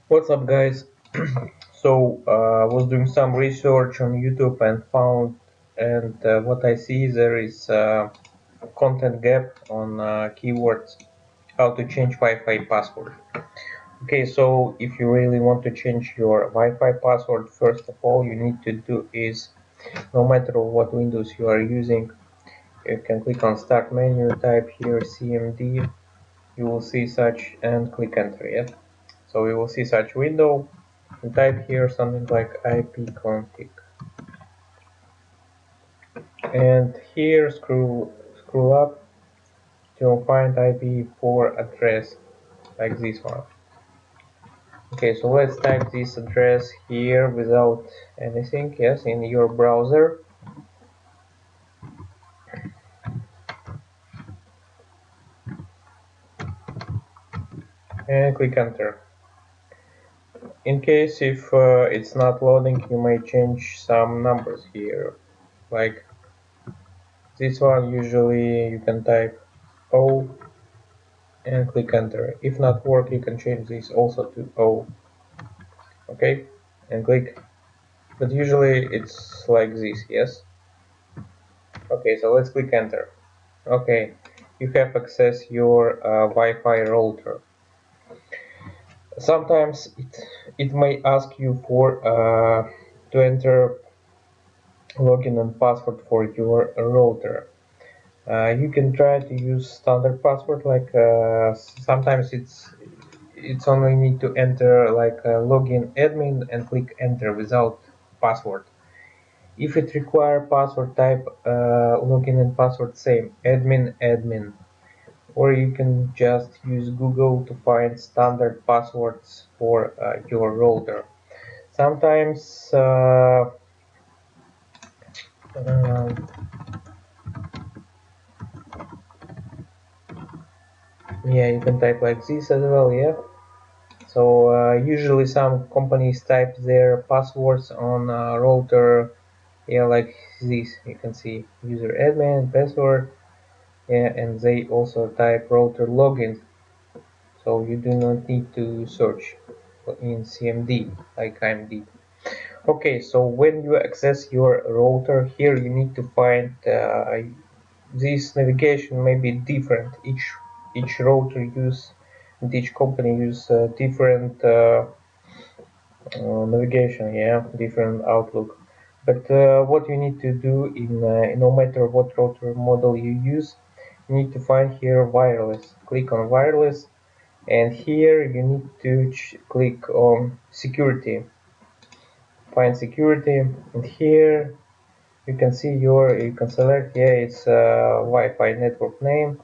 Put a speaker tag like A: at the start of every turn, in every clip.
A: What's up, guys? I was doing some research on YouTube and found, and what I see there is a content gap on keywords, how to change Wi-Fi password. Okay, so if you really want to change your Wi-Fi password, first of all, you need to do is, no matter what Windows you are using, you can click on Start menu, type here CMD, you will see such, and click Enter. Yeah. So you will see such window. And type here something like ipconfig, and here scroll up to find IP4 address like this one. Okay, so let's type this address here without anything. Yes, in your browser, and click enter. In case if it's not loading, you may change some numbers here, like this one. Usually you can type O and click enter. If not work, you can change this also to O. Okay, and click, but usually it's like this. Yes. Okay, so let's click enter. Okay, you have access your Wi-Fi router. Sometimes it may ask you for to enter login and password for your router. You can try to use standard password, like sometimes it's only need to enter like login admin and click enter without password. If it require password, type login and password same, admin, or you can just use Google to find standard passwords for your router. Sometimes um, yeah, you can type like this as well. Yeah. So usually some companies type their passwords on router, yeah, like this. You can see user admin password, yeah, and they also type router login. So you do not need to search in CMD like I did. Okay, so when you access your router here, you need to find this navigation may be different. Each router use and each company use different navigation, yeah, different outlook. But what you need to do in no matter what router model you use, you need to find here wireless. Click on wireless, and here you need to click on security. Find security, and here you can select, yeah, it's Wi-Fi network name.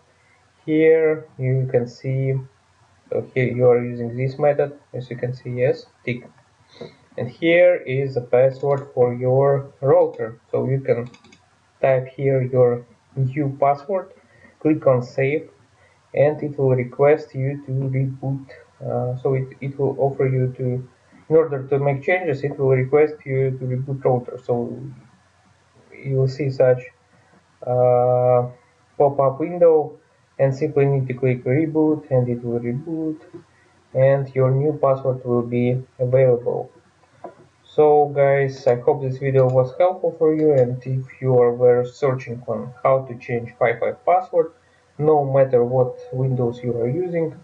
A: Here you can see, so here you are using this method, as you can see, yes, tick. And here is the password for your router, so you can type here your new password, click on save, and it will request you to reboot. So it will offer you to, in order to make changes, it will request you to reboot router. So you will see such uh, pop-up window, and simply need to click reboot, and it will reboot, and your new password will be available. So guys, I hope this video was helpful for you, and if you were searching on how to change Wi-Fi password, no matter what Windows you are using,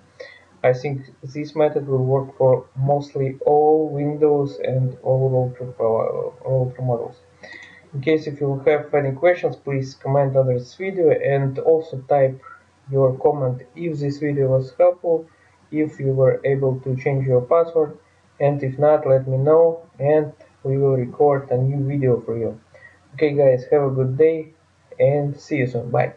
A: I think this method will work for mostly all Windows and all router models. In case if you have any questions, please comment under this video, and also type your comment if this video was helpful, if you were able to change your password, and if not, let me know and we will record a new video for you. Okay guys, have a good day and see you soon. Bye.